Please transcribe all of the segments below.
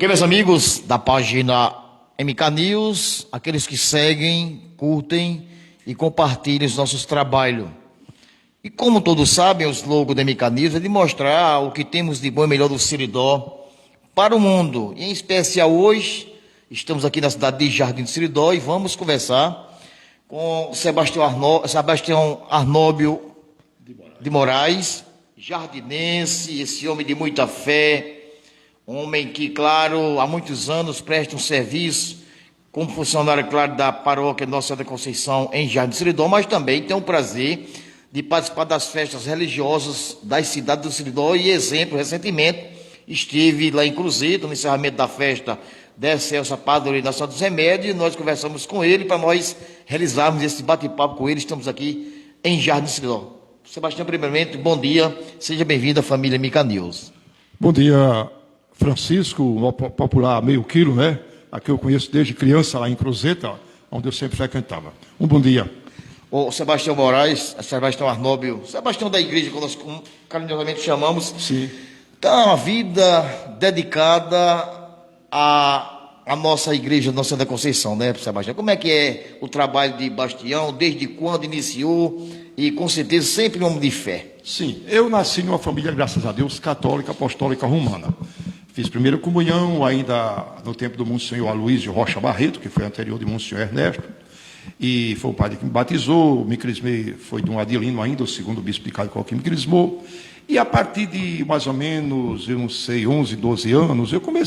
Ok, meus amigos da página MK News, aqueles que seguem, curtem e compartilham os nossos trabalhos. E como todos sabem, o slogan da MK News é de mostrar o que temos de bom e melhor do Seridó para o mundo. E em especial hoje, estamos aqui na cidade de Jardim do Seridó e vamos conversar com Sebastião Arnóbio de Moraes, jardinense, esse homem de muita fé, homem que, claro, há muitos anos presta um serviço como funcionário, claro, da paróquia Nossa Senhora da Conceição em Jardim do Seridó, mas também tem o prazer de participar das festas religiosas das cidades do Seridó. E exemplo, recentemente estive lá em Cruzeiro, no encerramento da festa da Excelsa Padroeira Nacional dos Remédios, e nós conversamos com ele para nós realizarmos esse bate-papo com ele. Estamos aqui em Jardim do Seridó. Sebastião, primeiramente, bom dia, seja bem-vindo à família MK News. Bom dia, Francisco, o popular meio quilo, né? Aqui eu conheço desde criança lá em Cruzeta, onde eu sempre frequentava. Um bom dia. O Sebastião Moraes, Sebastião Arnóbio, Sebastião da igreja, como nós carinhosamente chamamos. Sim. Então, uma vida dedicada à nossa igreja, Nossa Senhora da Conceição, né, Sebastião? Como é que é o trabalho de Bastião, desde quando iniciou e, com certeza, sempre um homem de fé? Sim, eu nasci numa família, graças a Deus, católica, apostólica, romana. Fiz primeira comunhão ainda no tempo do Monsenhor Aloísio Rocha Barreto, que foi anterior de Monsenhor Ernesto, e foi o padre que me batizou. Me crismei, foi de um Adilino ainda, o segundo bispo de Caicó que me crismou. E a partir de mais ou menos, eu não sei, 11, 12 anos, eu me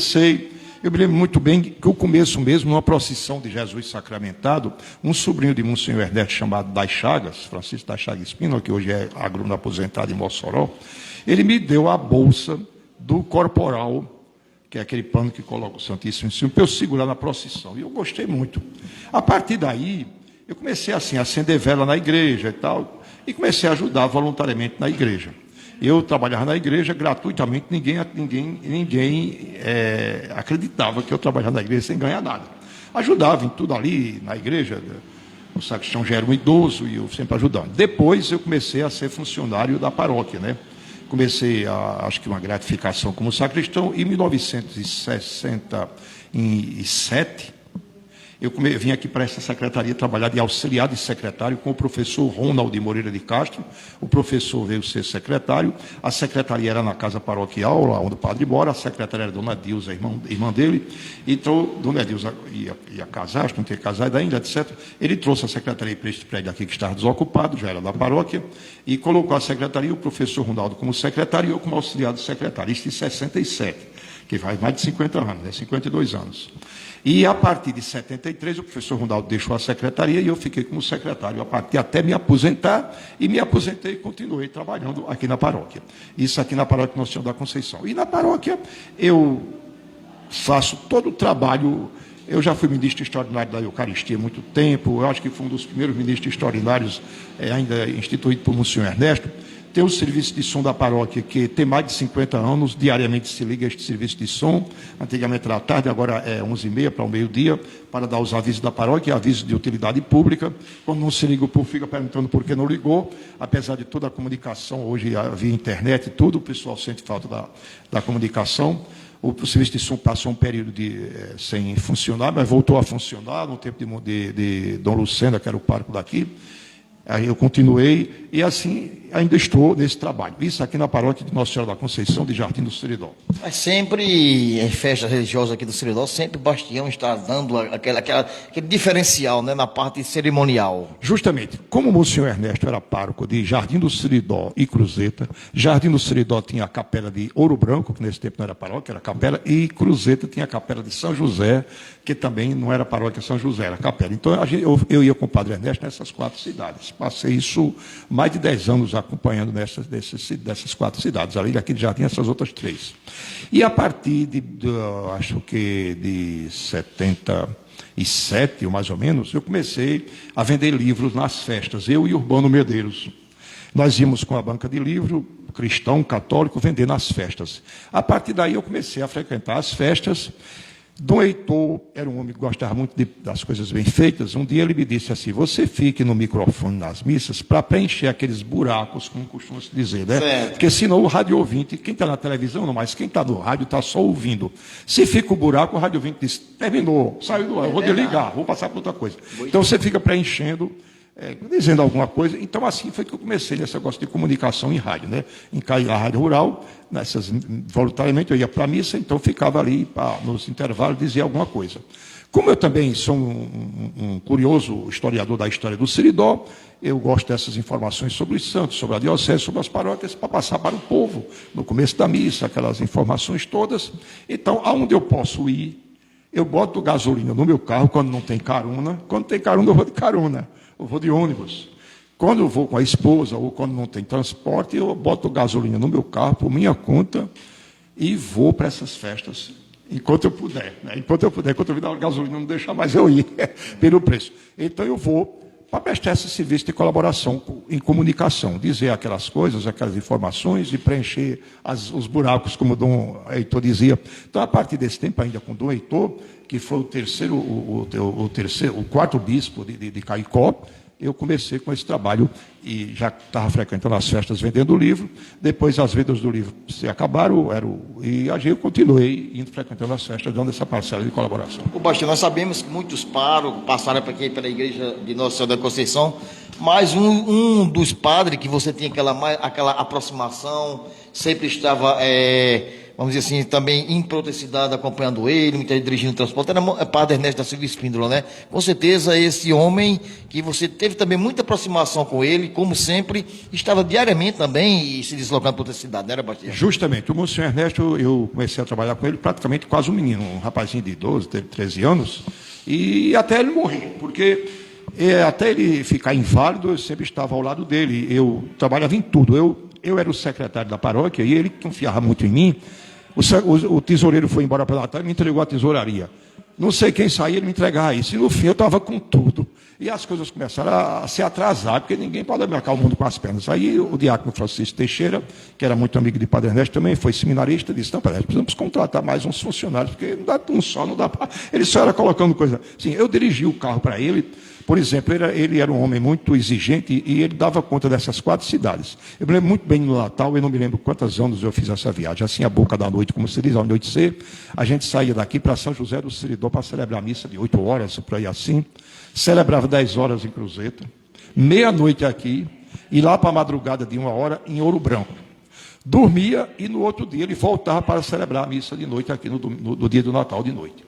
lembro muito bem que o começo mesmo, numa procissão de Jesus sacramentado, um sobrinho de Monsenhor Ernesto chamado Das Chagas, Francisco Das Chagas Espínola, que hoje é agrônomo aposentado em Mossoró, ele me deu a bolsa do corporal, que é aquele pano que coloca o Santíssimo em cima, para eu segurar na procissão. E eu gostei muito. A partir daí, eu comecei assim, a acender vela na igreja e tal, e comecei a ajudar voluntariamente na igreja. Eu trabalhava na igreja gratuitamente, ninguém acreditava que eu trabalhava na igreja sem ganhar nada. Ajudava em tudo ali, na igreja, o sacristão já era um idoso e eu sempre ajudando. Depois eu comecei a ser funcionário da paróquia, né? Comecei, acho que uma gratificação como sacristão, e em 1967, eu vim aqui para essa secretaria trabalhar de auxiliar de secretário com o professor Ronald de Moreira de Castro. O professor veio ser secretário, a secretaria era na casa paroquial, lá onde o padre mora, a secretária era Dona Dilza, irmã dele, e Dona Dilza ia casar, acho que não tinha casado ainda, etc. Ele trouxe a secretaria para este prédio aqui que estava desocupado, já era da paróquia, e colocou a secretaria, o professor Ronaldo como secretário e eu como auxiliar de secretário, isso em 67, que faz mais de 50 anos, né? 52 anos. E a partir de 73, o professor Ronaldo deixou a secretaria e eu fiquei como secretário, a partir até me aposentar, e me aposentei e continuei trabalhando aqui na paróquia. Isso aqui na paróquia Nossa Senhora da Conceição. E na paróquia eu faço todo o trabalho. Eu já fui ministro extraordinário da Eucaristia há muito tempo, eu acho que fui um dos primeiros ministros extraordinários ainda instituído por Monsenhor Ernesto. Tem o serviço de som da paróquia, que tem mais de 50 anos, diariamente se liga a este serviço de som. Antigamente era à tarde, agora é 11h30 para o meio-dia, para dar os avisos da paróquia, avisos de utilidade pública. Quando não se liga, o povo fica perguntando por que não ligou. Apesar de toda a comunicação, hoje via internet e tudo, o pessoal sente falta da comunicação. O serviço de som passou um período sem funcionar, mas voltou a funcionar no tempo de Dom Lucena, que era o pároco daqui. Aí eu continuei e assim ainda estou nesse trabalho. Isso aqui na paróquia de Nossa Senhora da Conceição de Jardim do Seridó. Mas sempre em festas religiosas aqui do Seridó, sempre o Bastião está dando aquele diferencial, né, na parte cerimonial. Justamente, como o Monsenhor Ernesto era pároco de Jardim do Seridó e Cruzeta, Jardim do Seridó tinha a capela de Ouro Branco, que nesse tempo não era paróquia, era capela, e Cruzeta tinha a capela de São José, que também não era paróquia São José, era capela. Então eu ia com o padre Ernesto nessas 4 cidades. Passei isso mais de 10 anos acompanhando dessas 4 cidades, além daqui de Jardim, essas outras 3. E a partir acho que de 77, ou mais ou menos, eu comecei a vender livros nas festas, eu e Urbano Medeiros. Nós íamos com a banca de livro, cristão, católico, vender nas festas. A partir daí eu comecei a frequentar as festas. Dom Heitor era um homem que gostava muito das coisas bem feitas. Um dia ele me disse assim: você fique no microfone nas missas para preencher aqueles buracos, como costuma se dizer, né? Certo. Porque senão o rádio ouvinte, quem está na televisão não, mas quem está no rádio está só ouvindo. Se fica o buraco, o rádio ouvinte diz: terminou, saiu do ar, eu vou desligar, vou passar para outra coisa. Então você fica preenchendo, dizendo alguma coisa. Então assim foi que eu comecei nesse negócio de comunicação em rádio, né? Em a rádio rural, voluntariamente eu ia para a missa, então ficava ali nos intervalos dizer alguma coisa. Como eu também sou um curioso historiador da história do Seridó, eu gosto dessas informações sobre os santos, sobre a diocese, sobre as paróquias, para passar para o povo, no começo da missa, aquelas informações todas. Então, aonde eu posso ir, eu boto gasolina no meu carro quando não tem carona. Quando tem carona, eu vou de carona, eu vou de ônibus. Quando eu vou com a esposa ou quando não tem transporte, eu boto gasolina no meu carro por minha conta e vou para essas festas enquanto eu puder. Né? Enquanto eu vi a gasolina não deixar mais eu ir pelo preço. Então eu vou para prestar esse serviço de colaboração em comunicação, dizer aquelas coisas, aquelas informações e preencher os buracos, como o Dom Heitor dizia. Então, a partir desse tempo, ainda com o Dom Heitor, que foi o quarto bispo de Caicó, eu comecei com esse trabalho e já estava frequentando as festas vendendo o livro. Depois as vendas do livro se acabaram, e eu continuei indo frequentando as festas, dando essa parcela de colaboração. O Bastião, nós sabemos que muitos passaram aqui pela igreja de Nossa Senhora da Conceição, mas um dos padres que você tinha aquela aproximação, sempre estava, vamos dizer assim, também em protecidade, acompanhando ele, muitas vezes dirigindo o transporte, era o padre Ernesto da Silva Espíndola, né? Com certeza esse homem que você teve também muita aproximação com ele, como sempre, estava diariamente também se deslocando para outra cidade, não era, Bastião? Justamente, o Monsenhor Ernesto, eu comecei a trabalhar com ele praticamente quase um menino, um rapazinho de 12, 13 anos, e até ele morrer, porque até ele ficar inválido, eu sempre estava ao lado dele, eu trabalhava em tudo, eu era o secretário da paróquia e ele confiava muito em mim. O tesoureiro foi embora pela tarde e me entregou a tesouraria. Não sei quem saía, ele me entregava isso. E no fim eu estava com tudo. E as coisas começaram a se atrasar, porque ninguém pode marcar o mundo com as pernas. Aí o diácono Francisco Teixeira, que era muito amigo de Padre Ernesto, também foi seminarista, disse: não, Padre, precisamos contratar mais uns funcionários, porque não dá um só, não dá para... Ele só era colocando coisa. Sim, eu dirigi o carro para ele. Por exemplo, ele era um homem muito exigente e ele dava conta dessas 4 cidades. Eu me lembro muito bem no Natal, eu não me lembro quantos anos eu fiz essa viagem. Assim, a boca da noite, como se diz, ao anoitecer, a gente saía daqui para São José do Seridó para celebrar a missa de 8 horas, por aí assim. Celebrava 10 horas em Cruzeta, meia-noite aqui, e lá para a madrugada de 1 hora em Ouro Branco. Dormia e no outro dia ele voltava para celebrar a missa de noite aqui no dia do Natal de noite.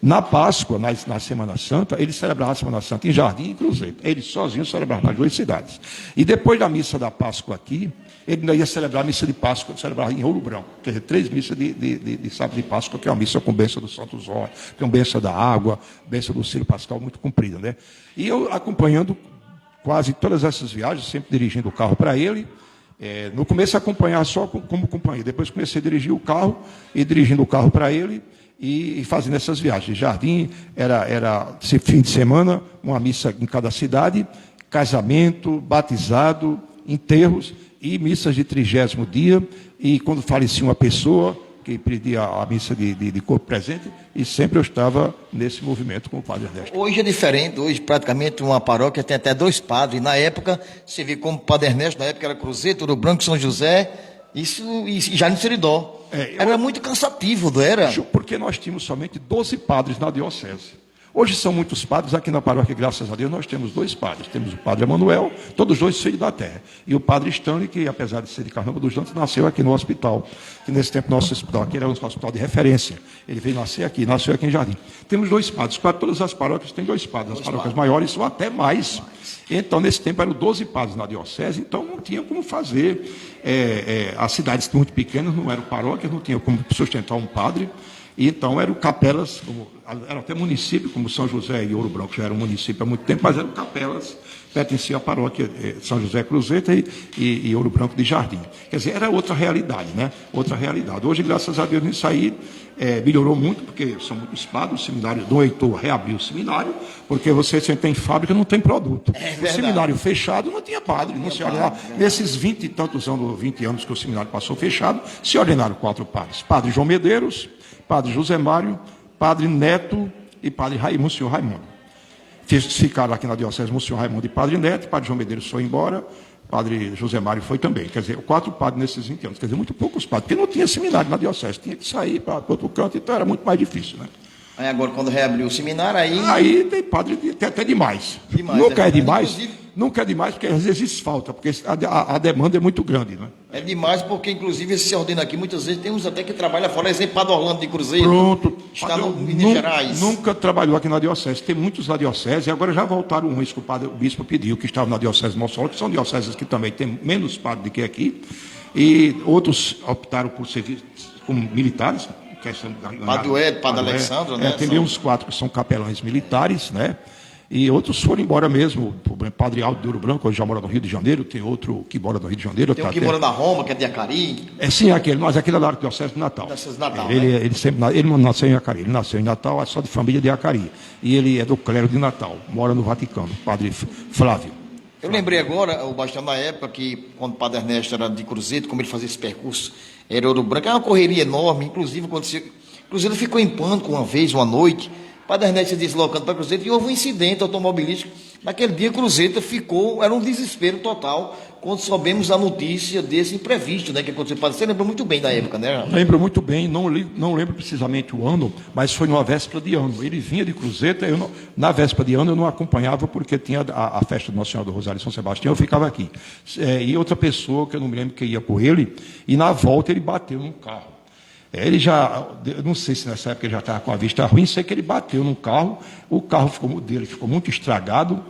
Na Páscoa, na Semana Santa, ele celebrava a Semana Santa em Jardim e Cruzeiro. Ele sozinho celebrava nas 2 cidades. E depois da missa da Páscoa aqui, ele ainda ia celebrar a missa de Páscoa, celebrava em Ouro Branco. Quer dizer, 3 missas de sábado de Páscoa, que é uma missa com bênção do Santos Óleos, que é uma bênção da água, bênção do Círio Pascal, muito comprida, né? E eu acompanhando quase todas essas viagens, sempre dirigindo o carro para ele. No começo acompanhar só como companhia. Depois comecei a dirigir o carro e dirigindo o carro para ele. E fazendo essas viagens. Jardim era fim de semana, uma missa em cada cidade, casamento, batizado, enterros e missas de 30º dia. E quando falecia uma pessoa, que pedia a missa de corpo presente, e sempre eu estava nesse movimento com o Padre Ernesto. Hoje é diferente, hoje praticamente uma paróquia tem até 2 padres. Na época, você vê como o Padre Ernesto, na época era Cruzeiro, Ouro Branco, São José, isso e já no Seridó. Era muito cansativo, não era? Porque nós tínhamos somente 12 padres na diocese. Hoje são muitos padres, aqui na paróquia, graças a Deus, nós temos 2 padres. Temos o Padre Emanuel, todos 2 filhos da terra. E o Padre Stanley, que apesar de ser de Carnaval dos Lantos, nasceu aqui no hospital. Que nesse tempo nosso hospital aqui era um hospital de referência. Ele veio nascer aqui, nasceu aqui em Jardim. Temos 2 padres, quase todas as paróquias têm 2 padres. As paróquias maiores são até mais. Então, nesse tempo, eram 12 padres na diocese, então não tinha como fazer. As cidades muito pequenas não eram paróquias, não tinha como sustentar um padre. E então eram capelas, eram até município, como São José e Ouro Branco já era um município há muito tempo, mas eram capelas, pertenciam à paróquia São José Cruzeta e Ouro Branco de Jardim. Quer dizer, era outra realidade, né? Outra realidade. Hoje, graças a Deus, isso aí melhorou muito, porque são muitos padres, o seminário Dom Heitor reabriu o seminário, porque você tem fábrica, não tem produto. O seminário fechado não tinha padre, não se ordenava. Nesses 20 e tantos anos, 20 anos que o seminário passou fechado, se ordenaram 4 padres. Padre João Medeiros, Padre José Mário, Padre Neto e Padre Raimundo, senhor Raimundo. Ficaram aqui na diocese Monsenhor Raimundo e Padre Neto, Padre João Medeiros foi embora, Padre José Mário foi também. Quer dizer, 4 padres nesses 20 anos. Quer dizer, muito poucos padres, porque não tinha seminário na diocese, tinha que sair para outro canto, então era muito mais difícil, né? Aí agora, quando reabriu o seminário, aí... Aí tem padre tem até demais. Nunca é demais, inclusive... nunca é demais, porque às vezes falta, porque a demanda é muito grande, né? É demais, porque inclusive esse ordem aqui, muitas vezes tem uns até que trabalham fora, exemplo, Padre Orlando de Cruzeiro. Pronto. Está no Minas Gerais. Nunca trabalhou aqui na diocese, tem muitos na diocese, e agora já voltaram uns que o bispo pediu, que estavam na diocese de Mossoró, que são dioceses que também tem menos padre do que aqui, e outros optaram por servir como militares, Padre Ued, Padre Alexandre, né? Tem uns 4 que são capelães militares, né? E outros foram embora mesmo. O Padre Aldo de Ouro Branco, hoje já mora no Rio de Janeiro, tem outro que mora no Rio de Janeiro. Tem um que mora na Roma, que é de Acari. Sim, mas aquele é da Arquidiocese de Natal. Natal, ele não nasceu em Acari, ele nasceu em Natal, é só de família de Acari. E ele é do clero de Natal, mora no Vaticano, Padre Flávio. Eu lembrei agora, o Bastião, na época que, quando o Padre Ernesto era de Cruzeiro, como ele fazia esse percurso, era Ouro Branco, era uma correria enorme, inclusive quando Cruzeiro ficou em pânico uma vez, uma noite, o Padre Ernesto se deslocando para Cruzeiro e houve um incidente automobilístico. Naquele dia, Cruzeiro era um desespero total quando soubemos a notícia desse imprevisto, né, que aconteceu. Você lembra muito bem da época, né? Lembro muito bem, não lembro precisamente o ano, mas foi numa véspera de ano. Ele vinha de Cruzeiro, na véspera de ano eu não acompanhava porque tinha a festa do Nossa Senhora do Rosário em São Sebastião, eu ficava aqui. E outra pessoa, que eu não me lembro que ia com ele, e na volta ele bateu num carro. Ele eu não sei se nessa época ele já estava com a vista ruim, sei que ele bateu num carro, o carro dele ficou muito estragado,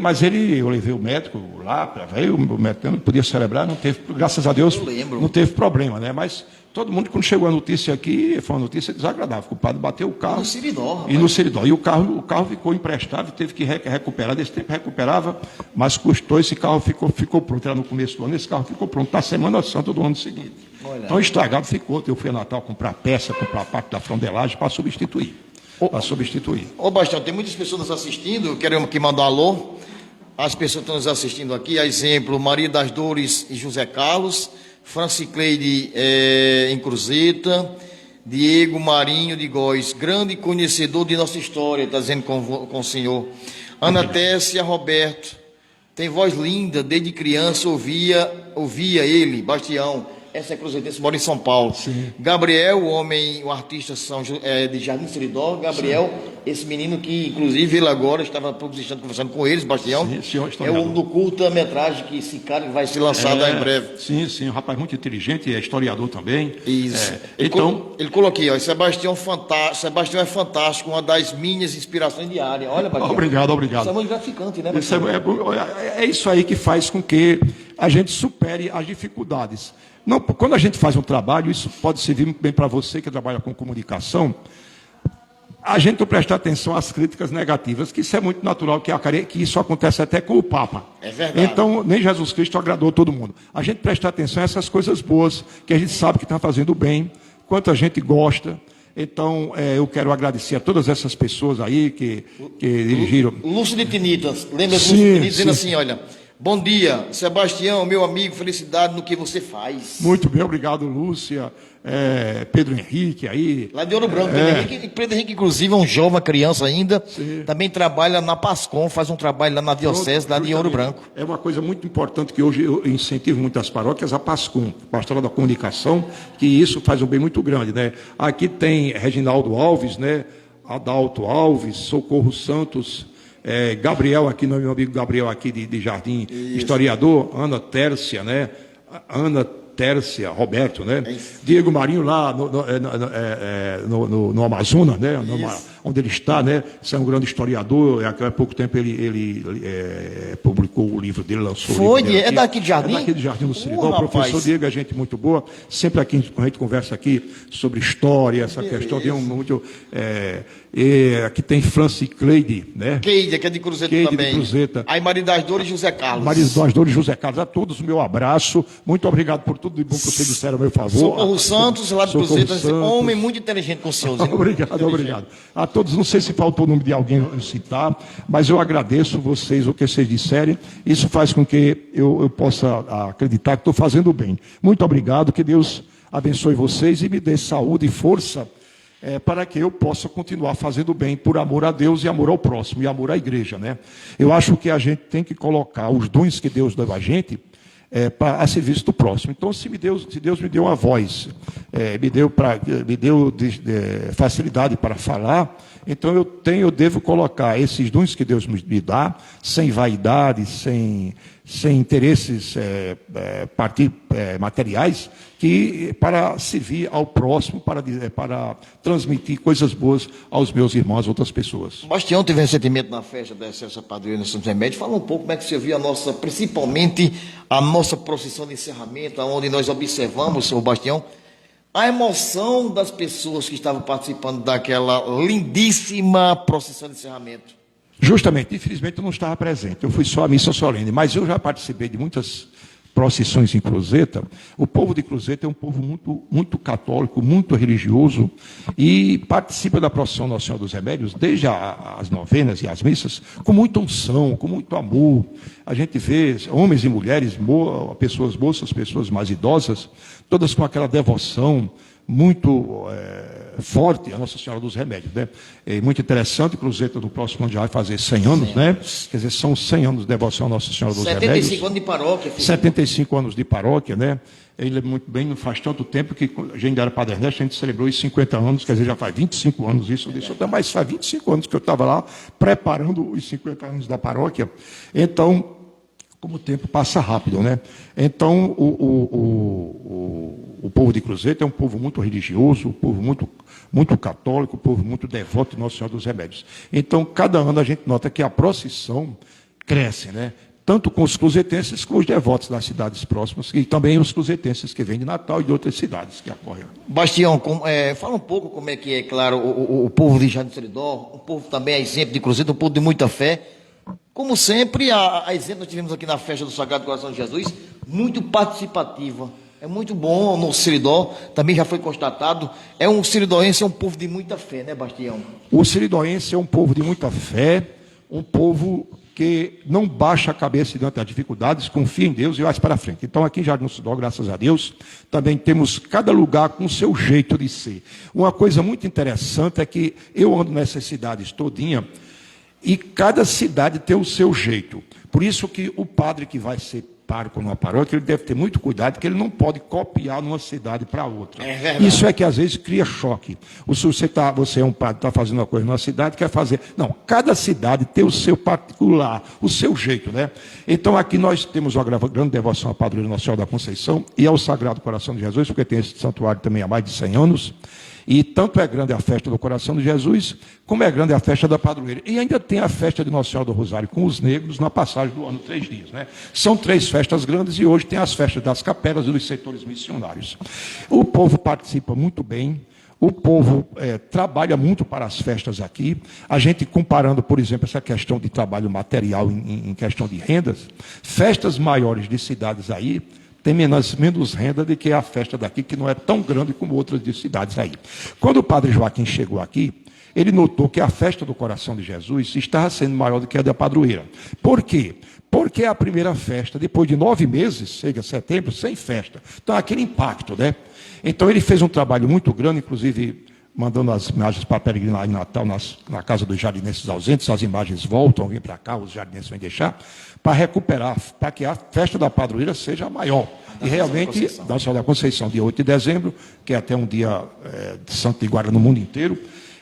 mas eu levei o médico lá, o médico não podia celebrar, não teve, graças a Deus, não teve problema, né? Mas todo mundo, quando chegou a notícia aqui, foi uma notícia desagradável, o padre bateu o carro. No Siridó. E o carro ficou emprestado, teve que recuperar, desse tempo recuperava, mas custou, esse carro ficou pronto, era no começo do ano, esse carro ficou pronto na Semana Santa do ano seguinte. Olha. Então estragado ficou, eu fui a Natal comprar peça, comprar a parte da frondelagem para substituir. Ô Bastião, tem muitas pessoas nos assistindo, queremos aqui mandar um alô. As pessoas que estão nos assistindo aqui, a exemplo, Maria das Dores e José Carlos, Francicleide em Cruzeta, Diego Marinho de Góis, grande conhecedor de nossa história, está dizendo com o senhor. Ana Tessia Roberto, tem voz linda, desde criança ouvia ele, Bastião. Essa é cruzeitense, mora em São Paulo. Sim. Gabriel, o artista de Jardim Seridó. Gabriel, sim. Esse menino que, inclusive, ele agora estava conversando com eles, Bastião. Sim, senhor, é o do curta-metragem que esse cara vai ser lançado em breve. Sim, um rapaz muito inteligente, é historiador também. Isso. Ele colocou aqui, ó, Sebastião é fantástico, uma das minhas inspirações diárias. Olha, Bastião. Obrigado. Isso é muito gratificante, né, Bastião? É isso aí que faz com que a gente supere as dificuldades. Não, quando a gente faz um trabalho, isso pode servir muito bem para você que trabalha com comunicação, a gente não prestar atenção às críticas negativas, que isso é muito natural, que isso acontece até com o Papa. É verdade. Então, nem Jesus Cristo agradou todo mundo. A gente prestar atenção a essas coisas boas, que a gente sabe que está fazendo bem, quanto a gente gosta. Então, eu quero agradecer a todas essas pessoas aí que dirigiram. Lúcio de Tinitas, lembra do Lúcio de Tinitas dizendo assim, olha... Bom dia, Sebastião, meu amigo, felicidade no que você faz. Muito bem, obrigado, Lúcia, Pedro Henrique aí. Lá de Ouro Branco, Pedro Henrique, inclusive, é um jovem, uma criança ainda, também trabalha na Pascom, faz um trabalho lá na Diocese, lá de Ouro Branco. É uma coisa muito importante que hoje eu incentivo muitas paróquias, a Pascom, Pastoral da Comunicação, que isso faz um bem muito grande, né? Aqui tem Reginaldo Alves, né? Adalto Alves, Socorro Santos, Gabriel aqui, meu amigo Gabriel aqui de Jardim, isso. Historiador, Ana Tércia, né? Ana Tércia, Roberto, né? Diego Marinho lá no Amazonas, né? Onde ele está, né? Você é um grande historiador, há pouco tempo ele publicou o livro dele, lançou o livro dele. É daqui de Jardim? É daqui de Jardim do Seridó. O professor Diego é gente muito boa, sempre aqui a gente conversa aqui sobre história, essa questão de muito... aqui tem Francicleide, né? Keide, que é de Cruzeta também. De Cruzeta. Aí Maria das Dores e José Carlos. Maria das Dores e José Carlos. A todos o meu abraço. Muito obrigado por tudo de bom que vocês disseram a meu favor. Socorro Santos, lá de Cruzeta. Homem muito inteligente com o senhor. Obrigado. A todos, não sei se faltou o nome de alguém citar, mas eu agradeço vocês, o que vocês disserem. Isso faz com que eu possa acreditar que estou fazendo bem. Muito obrigado. Que Deus abençoe vocês e me dê saúde e força para que eu possa continuar fazendo bem por amor a Deus e amor ao próximo, e amor à igreja, né? Eu acho que a gente tem que colocar os dons que Deus deu a gente a serviço do próximo. Então, se Deus me deu uma voz, me deu facilidade para falar, então eu devo colocar esses dons que Deus me dá, sem vaidade, sem interesses materiais, para servir ao próximo, para transmitir coisas boas aos meus irmãos, outras pessoas. O Bastião teve recentemente na festa da Excelsa Padroeira Santos Remédios. Fala um pouco como é que você viu principalmente a nossa procissão de encerramento, onde nós observamos, o Bastião, a emoção das pessoas que estavam participando daquela lindíssima procissão de encerramento. Justamente, infelizmente eu não estava presente, eu fui só à missa solene, mas eu já participei de muitas procissões em Cruzeta. O povo de Cruzeta é um povo muito, muito católico, muito religioso, e participa da procissão Nossa Senhora dos Remédios, desde as novenas e as missas, com muita unção, com muito amor. A gente vê homens e mulheres, pessoas moças, pessoas mais idosas, todas com aquela devoção muito forte a Nossa Senhora dos Remédios, né? É muito interessante, Cruzeta do próximo ano já vai fazer 100 anos, né? Quer dizer, são 100 anos de devoção a Nossa Senhora dos Remédios. 75 anos de paróquia. 75 anos de paróquia, né? Ele muito bem, não faz tanto tempo que a gente era Padre Ernesto, a gente celebrou os 50 anos, quer dizer, já faz 25 anos isso, mas faz 25 anos que eu estava lá preparando os 50 anos da paróquia. Então, como o tempo passa rápido, né? Então, o povo de Cruzeta é um povo muito religioso, um povo muito, muito católico, um povo muito devoto de Nossa Senhora dos Remédios. Então, cada ano a gente nota que a procissão cresce, né? Tanto com os cruzetenses como os devotos das cidades próximas, e também os cruzetenses que vêm de Natal e de outras cidades que acorrem. Bastião, fala um pouco como é que é, claro, o povo de Jardim Seridó, um povo também é exemplo de Cruzeta, um povo de muita fé. Como sempre, a exemplo nós tivemos aqui na festa do Sagrado Coração de Jesus, muito participativa. É muito bom no Seridó, também já foi constatado. Um seridóense é um povo de muita fé, né, Bastião? O seridóense é um povo de muita fé, um povo que não baixa a cabeça diante das dificuldades, confia em Deus e vai para frente. Então, aqui em Jardim Seridó, graças a Deus, também temos cada lugar com o seu jeito de ser. Uma coisa muito interessante é que eu ando nessas cidades todinha, e cada cidade tem o seu jeito. Por isso que o padre que vai ser pároco numa paróquia, ele deve ter muito cuidado, porque ele não pode copiar numa cidade para outra. É verdade. Isso é que às vezes cria choque. Você é um padre, está fazendo uma coisa numa cidade, quer fazer... Não, cada cidade tem o seu particular, o seu jeito, né? Então aqui nós temos uma grande devoção à Padroeira Nossa Senhora da Conceição e ao Sagrado Coração de Jesus, porque tem esse santuário também há mais de 100 anos. E tanto é grande a festa do Coração de Jesus, como é grande a festa da Padroeira. E ainda tem a festa de Nossa Senhora do Rosário com os negros na passagem do ano, 3 dias, né? São 3 festas grandes e hoje tem as festas das capelas e dos setores missionários. O povo participa muito bem, o povo trabalha muito para as festas aqui. A gente comparando, por exemplo, essa questão de trabalho material em questão de rendas, festas maiores de cidades aí, tem menos renda do que a festa daqui, que não é tão grande como outras de cidades aí. Quando o padre Joaquim chegou aqui, ele notou que a festa do Coração de Jesus estava sendo maior do que a da Padroeira. Por quê? Porque é a primeira festa, depois de 9 meses, chega setembro, sem festa. Então, aquele impacto, né? Então, ele fez um trabalho muito grande, inclusive mandando as imagens para peregrinar em Natal, na casa dos jardinenses ausentes, as imagens voltam, vêm para cá, os jardinenses vêm deixar, para recuperar, para que a festa da Padroeira seja maior. E realmente, da Senhora da Conceição, dia 8 de dezembro, que é até um dia de Santo Iguara no mundo inteiro,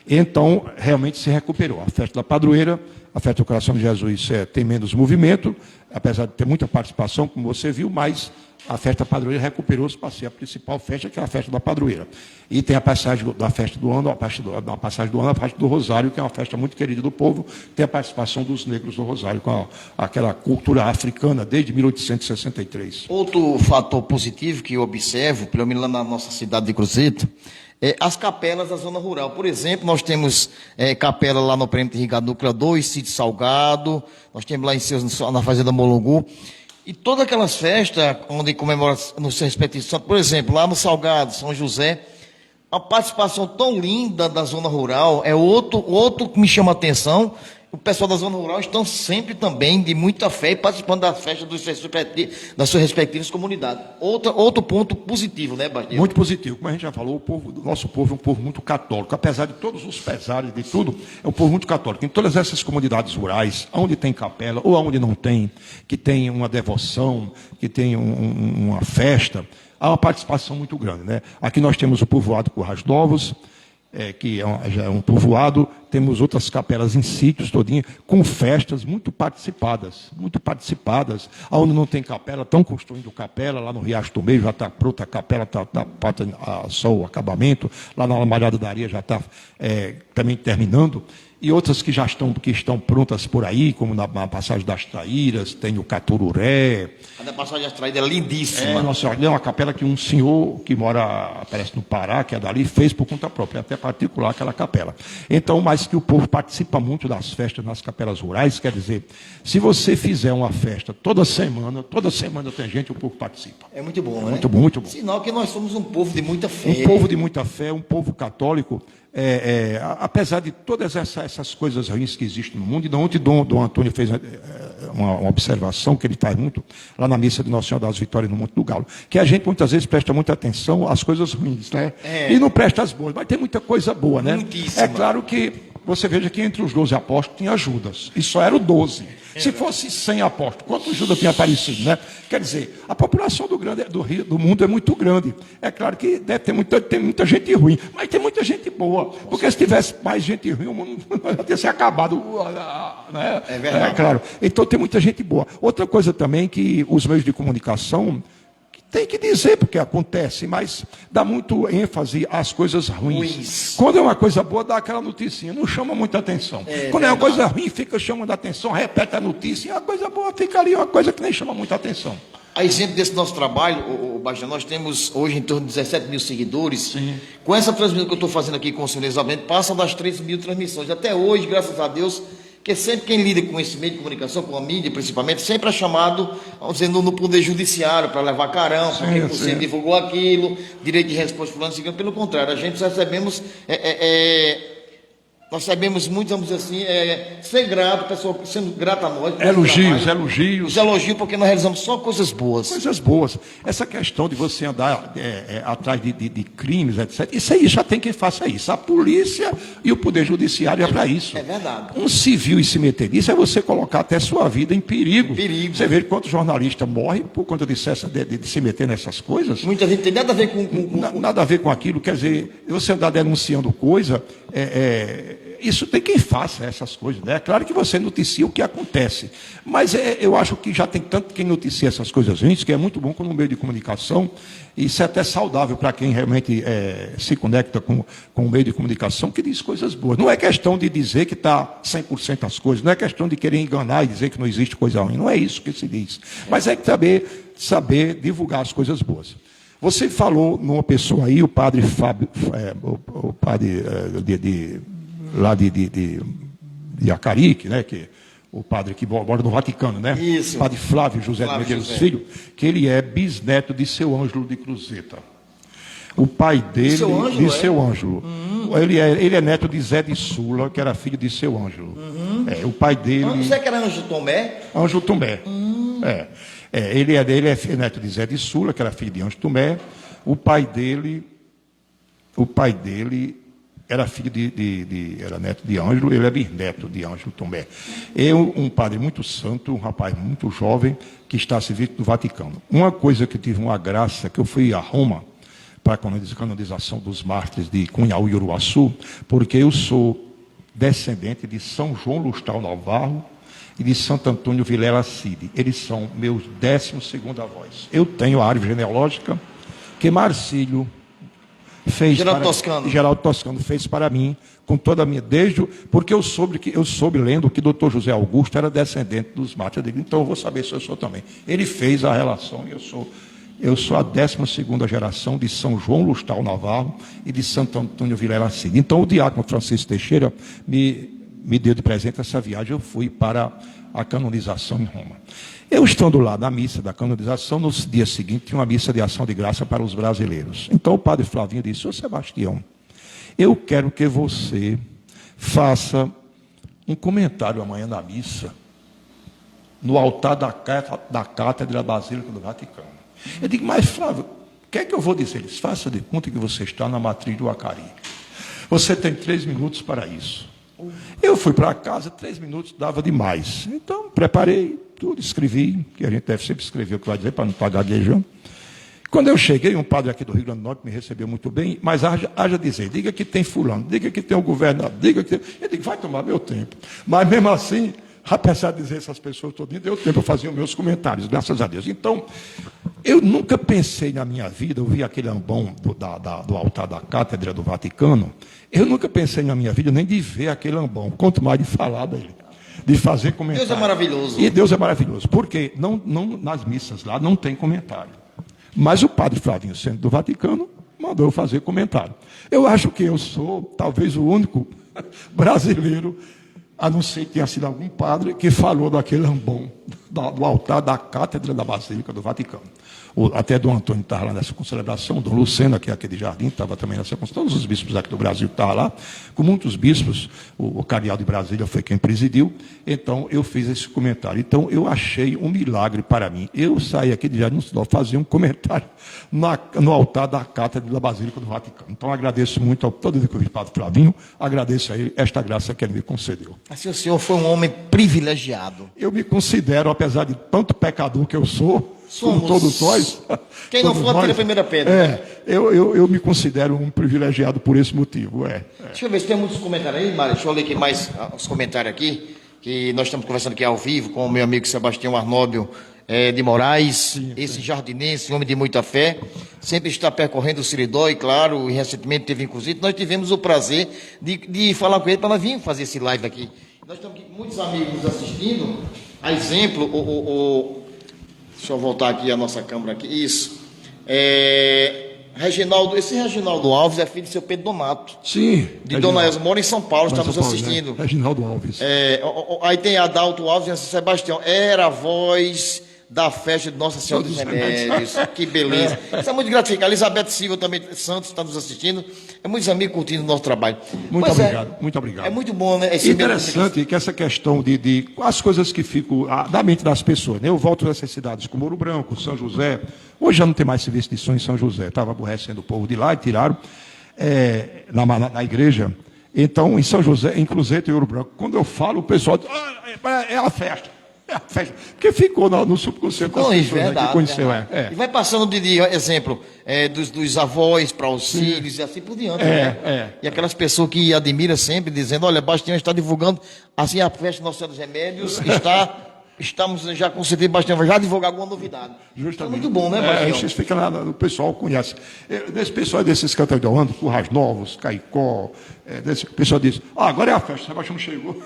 então realmente se recuperou. A festa da Padroeira, a festa do Coração de Jesus tem menos movimento, apesar de ter muita participação, como você viu, mas a festa da Padroeira recuperou-se para ser a principal festa, que é a festa da Padroeira. E tem a passagem da festa do ano, a passagem do ano, a festa do Rosário, que é uma festa muito querida do povo, tem a participação dos negros do Rosário, com aquela cultura africana, desde 1863. Outro fator positivo que eu observo, pelo menos lá na nossa cidade de Cruzeta, as capelas da zona rural. Por exemplo, nós temos capela lá no Prêmio Irrigado Núcleo 2, Sítio Salgado, nós temos lá na Fazenda Molongu. E todas aquelas festas onde comemora no seu respectivo santo, por exemplo, lá no Salgado, São José, a participação tão linda da zona rural, é outro que me chama a atenção. O pessoal da zona rural estão sempre também de muita fé e participando da festa das suas respectivas comunidades. Outro ponto positivo, né, Basílio? Muito positivo. Como a gente já falou, o nosso povo é um povo muito católico. Apesar de todos os pesares de tudo, é um povo muito católico. Em todas essas comunidades rurais, onde tem capela ou onde não tem, que tem uma devoção, que tem uma festa, há uma participação muito grande, né? Aqui nós temos o povoado Currais Novos, que já é um povoado, temos outras capelas em sítios todinho, com festas muito participadas, onde não tem capela, estão construindo capela, lá no Riacho do Meio já está pronta a capela, está só o acabamento, lá na Malhada da Areia já está também terminando, e outras que estão prontas por aí, como na Passagem das Traíras, tem o Catururé. A Passagem das Traíras é lindíssima. Nossa, é uma capela que um senhor que mora, parece no Pará, que é dali, fez por conta própria, até particular aquela capela. Então, mas que o povo participa muito das festas nas capelas rurais, quer dizer, se você fizer uma festa toda semana tem gente, o povo participa. É muito bom, né? Muito bom, muito bom. Sinal que nós somos um povo de muita fé. Um povo de muita fé, um povo católico. Apesar de todas essas coisas ruins que existem no mundo, e ontem Dom Antônio fez uma observação que ele faz muito lá na missa de Nossa Senhora das Vitórias no Monte do Galo, que a gente muitas vezes presta muita atenção às coisas ruins, né? E não presta as boas, mas tem muita coisa boa, né? Muitíssima. É claro que você veja que entre os 12 apóstolos tinha Judas, e só eram 12. Se fosse 100 apóstolos, quantos Judas tinha aparecido, né? Quer dizer, a população do mundo é muito grande. É claro que deve ter muita gente ruim, mas tem muita gente boa. Porque se tivesse mais gente ruim, o mundo não ia ter se acabado. Né? É verdade. Claro. Então tem muita gente boa. Outra coisa também que os meios de comunicação tem que dizer porque acontece, mas dá muito ênfase às coisas ruins. Quando é uma coisa boa, dá aquela noticinha, não chama muita atenção. Quando é uma coisa ruim, fica chamando a atenção, repete a notícia, e a coisa boa fica ali, uma coisa que nem chama muita atenção. A exemplo desse nosso trabalho, Bastião, nós temos hoje em torno de 17 mil seguidores. Sim. Com essa transmissão que eu estou fazendo aqui com o senhor Exalmente, passa das 13 mil transmissões. Até hoje, graças a Deus, que sempre quem lida com esse meio de comunicação, com a mídia principalmente, sempre é chamado, vamos dizer, no poder judiciário para levar carão, porque você divulgou aquilo, direito de resposta fulano, seguinte. Pelo contrário, a gente recebemos, nós sabemos muito, vamos dizer assim, ser grato, pessoal sendo grato a nós. Elogios. Os elogios, porque nós realizamos só coisas boas. Coisas boas. Essa questão de você andar atrás de crimes, etc. Isso aí já tem quem faça isso. A polícia e o Poder Judiciário é para isso. É verdade. Um civil e se meter nisso é você colocar até sua vida em perigo. Você vê quantos jornalistas morrem por conta de se meter nessas coisas. Muita gente tem nada a ver com... Nada a ver com aquilo. Quer dizer, você andar denunciando coisa... Isso tem quem faça essas coisas, né? É claro que você noticia o que acontece, mas eu acho que já tem tanto quem noticia essas coisas ruins, que é muito bom como meio de comunicação, e isso é até saudável para quem realmente se conecta com o meio de comunicação, que diz coisas boas. Não é questão de dizer que está 100% as coisas, não é questão de querer enganar e dizer que não existe coisa ruim, não é isso que se diz, mas é saber divulgar as coisas boas. Você falou numa pessoa aí, o padre Fábio, o padre lá de Acarique, né, que o padre que mora no Vaticano, né? Isso. O padre Flávio José de Medeiros Filho, que ele é bisneto de seu Ângelo de Cruzeta. O pai dele, de seu Ângelo. Ele é neto de Zé de Sula, que era filho de seu Ângelo. O pai dele... Você que era Ângelo Tomé? Ângelo Tomé. Ele é neto de Zé de Sula, que era filho de Ângelo Tomé. O pai dele era filho era neto de Ângelo, ele é bisneto de Ângelo Tomé. Um padre muito santo, um rapaz muito jovem, que está a serviço do Vaticano. Uma coisa que eu tive uma graça, que eu fui a Roma para a canonização dos mártires de Cunhaú e Uruaçu, porque eu sou descendente de São João Lustal Navarro e de Santo Antônio Vilela Cid. Eles são meus 12º avós. Eu tenho a árvore genealógica que Marcílio fez Geraldo Toscano fez para mim, com toda a minha, porque eu soube lendo que Dr. José Augusto era descendente dos mártires, então eu vou saber se eu sou também. Ele fez a relação, e eu sou a 12ª geração de São João Lustal Navarro e de Santo Antônio Vilela Cid. Então o diácono Francisco Teixeira me deu de presente essa viagem, eu fui para a canonização em Roma. Eu estando lá na missa da canonização, no dia seguinte tinha uma missa de ação de graça para os brasileiros. Então o padre Flavinho disse: ô Sebastião, eu quero que você faça um comentário amanhã na missa, no altar da Cátedra Basílica do Vaticano. Eu digo: mas Flávio, o que é que eu vou dizer? Eles: faça de conta que você está na matriz do Acari. Você tem 3 minutos para isso. Eu fui para casa, 3 minutos dava demais. Então, preparei tudo, escrevi, que a gente deve sempre escrever o que vai dizer, para não estar gaguejando. Quando eu cheguei, um padre aqui do Rio Grande do Norte me recebeu muito bem, mas haja dizer, diga que tem fulano, diga que tem o governador, diga que tem... Eu digo: vai tomar meu tempo. Mas mesmo assim, apesar de dizer essas pessoas todas, deu tempo, eu fazia os meus comentários, graças a Deus. Então, eu nunca pensei na minha vida, eu vi aquele ambão do altar da Cátedra do Vaticano, eu nunca pensei na minha vida nem de ver aquele ambão, quanto mais de falar dele, de fazer comentário. Deus é maravilhoso. E Deus é maravilhoso, porque não, nas missas lá não tem comentário. Mas o padre Flavinho, sendo do Vaticano, mandou eu fazer comentário. Eu acho que eu sou talvez o único brasileiro, a não ser que tenha sido algum padre, que falou daquele ambão do altar da Cátedra da Basílica do Vaticano. Até Dom Antônio estava lá nessa celebração, Dom Lucena, que é aquele jardim, estava também nessa celebração, todos os bispos aqui do Brasil estavam lá, com muitos bispos, o cardeal de Brasília foi quem presidiu, então eu fiz esse comentário. Então eu achei um milagre para mim. Eu saí aqui de Jardim Cidade, fazia um comentário no altar da Cátedra da Basílica do Vaticano. Então agradeço muito ao todo o Padre Flavinho, agradeço a ele esta graça que ele me concedeu. Assim, o senhor foi um homem privilegiado. Eu me considero, apesar de tanto pecador que eu sou, somos como todos nós. Quem não for, tira a primeira pedra. Eu me considero um privilegiado por esse motivo. Deixa eu ver se tem muitos comentários aí, Mário. Deixa eu ler aqui mais os comentários aqui, que nós estamos conversando aqui ao vivo com o meu amigo Sebastião Arnóbio de Moraes, sim. Esse jardinense, homem de muita fé, sempre está percorrendo o Seridó, e claro, e recentemente teve inclusive, nós tivemos o prazer de falar com ele para nós vir fazer esse live aqui. Nós estamos aqui com muitos amigos nos assistindo, a exemplo, deixa eu voltar aqui a nossa câmera aqui. Isso. Esse Reginaldo Alves é filho de seu Pedro Donato. Sim. De Dona Elza, mora em São Paulo, está nos assistindo. Né? Reginaldo Alves. Aí tem Adalto Alves e Sebastião. Era a voz da festa de Nossa Senhora dos Remédios. Que beleza. Isso é muito gratificante. Elizabeth Silva também, Santos, está nos assistindo. É muitos amigos curtindo o nosso trabalho. Muito obrigado, muito obrigado. É muito bom, né? Interessante que essa questão de as coisas que ficam da mente das pessoas, né? Eu volto nessas cidades como Ouro Branco, São José. Hoje já não tem mais serviço de som em São José. Estava aborrecendo o povo de lá e tiraram na igreja. Então, em São José, em Cruzeiro e Ouro Branco, quando eu falo, o pessoal diz: é a festa. Porque ficou no subconsciente das pessoas, verdade, né, que conheceu. E vai passando de exemplo dos avós para os filhos e assim por diante. E aquelas pessoas que admiram sempre, dizendo: olha, Bastião está divulgando assim a festa Nossa Senhora dos Remédios, estamos já com certeza, Bastião vai já divulgar alguma novidade. Justamente. É muito bom, né, Bastião? Isso fica lá, o pessoal conhece. Desse pessoal desses cantores de Orlando, Currais Novos, Caicó, desse pessoal diz: agora é a festa, Sebastião chegou.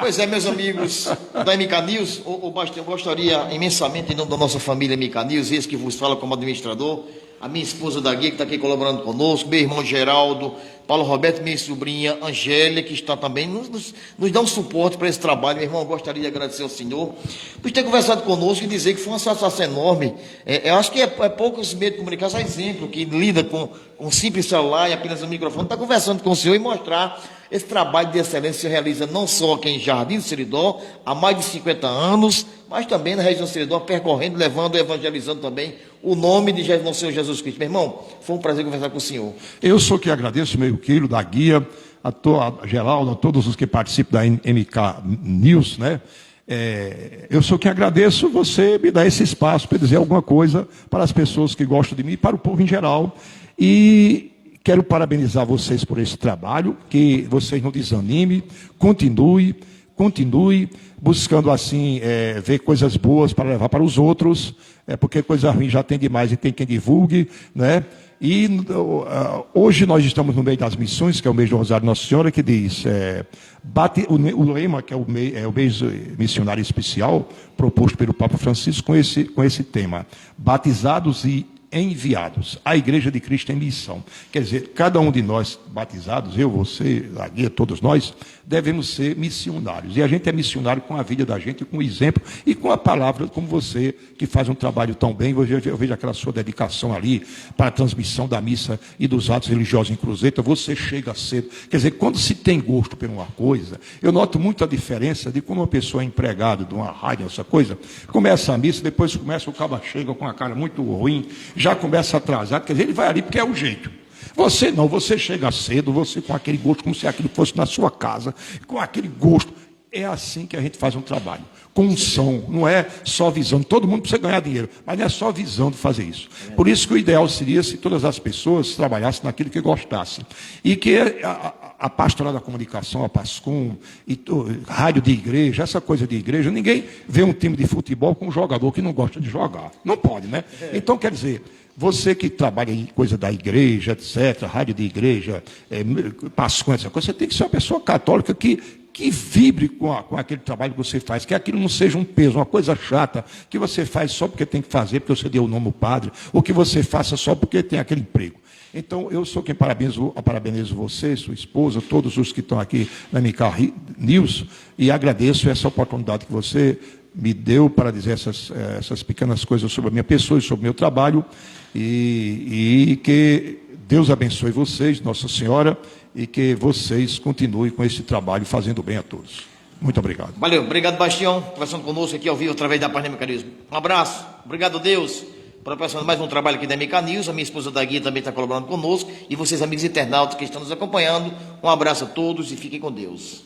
Pois é, meus amigos da MK News, o Bastião, gostaria imensamente, em nome da nossa família MK News, esse que vos fala como administrador, a minha esposa da Guia, que está aqui colaborando conosco, meu irmão Geraldo, Paulo Roberto, minha sobrinha Angélia, que está também, nos dá um suporte para esse trabalho. Meu irmão, eu gostaria de agradecer ao senhor por ter conversado conosco e dizer que foi uma satisfação enorme. Eu acho que é poucos meios de comunicação, exemplo, que lida com um simples celular e apenas um microfone, está conversando com o senhor e mostrar esse trabalho de excelência que se realiza não só aqui em Jardim do Seridó, há mais de 50 anos, mas também na região do Seridó, percorrendo, levando e evangelizando também o nome de nosso Senhor Jesus Cristo. Meu irmão, foi um prazer conversar com o senhor. Eu sou que agradeço meio quilo da Guia, a Geraldo, a todos os que participam da MK News, né? Eu sou que agradeço você me dar esse espaço para dizer alguma coisa para as pessoas que gostam de mim e para o povo em geral. E quero parabenizar vocês por esse trabalho, que vocês não desanimem, continue buscando assim, ver coisas boas para levar para os outros, porque coisa ruim já tem demais e tem quem divulgue, né? E hoje nós estamos no meio das missões, que é o mês do Rosário Nossa Senhora, que diz, o lema, que é o mês missionário especial, proposto pelo Papa Francisco com esse tema: batizados e enviados. A Igreja de Cristo em missão. Quer dizer, cada um de nós batizados, eu, você, a guia, todos nós, devemos ser missionários. E a gente é missionário com a vida da gente, com o exemplo e com a palavra, como você, que faz um trabalho tão bem. Eu vejo aquela sua dedicação ali para a transmissão da missa e dos atos religiosos em Cruzeta. Você chega cedo. Quer dizer, quando se tem gosto por uma coisa, eu noto muito a diferença de quando uma pessoa é empregada de uma rádio, essa coisa, começa a missa, depois começa o caba chega com a cara muito ruim, já começa atrasado, quer dizer, ele vai ali porque é o jeito. Você não, você chega cedo, você com aquele gosto, como se aquilo fosse na sua casa, com aquele gosto. É assim que a gente faz um trabalho, com unção, não é só visão. Todo mundo precisa ganhar dinheiro, mas não é só visão de fazer isso. Por isso que o ideal seria se todas as pessoas trabalhassem naquilo que gostassem. E que a pastoral da comunicação, a PASCOM, rádio de igreja, essa coisa de igreja, ninguém vê um time de futebol com um jogador que não gosta de jogar. Não pode, né? Então, quer dizer, você que trabalha em coisa da igreja, etc., rádio de igreja, PASCOM, essa coisa, você tem que ser uma pessoa católica que vibre com aquele trabalho que você faz, que aquilo não seja um peso, uma coisa chata, que você faz só porque tem que fazer, porque você deu o nome ao padre, ou que você faça só porque tem aquele emprego. Então, eu sou quem parabenizo você, sua esposa, todos os que estão aqui na MK News, e agradeço essa oportunidade que você me deu para dizer essas pequenas coisas sobre a minha pessoa e sobre o meu trabalho, e que Deus abençoe vocês, Nossa Senhora, e que vocês continuem com esse trabalho fazendo bem a todos. Muito obrigado. Valeu, obrigado, Bastião, conversando conosco aqui ao vivo através da página Mecanismo. Um abraço, obrigado, Deus, por apresentar mais um trabalho aqui da MK News. A minha esposa da Guia também está colaborando conosco, e vocês, amigos internautas que estão nos acompanhando, um abraço a todos e fiquem com Deus.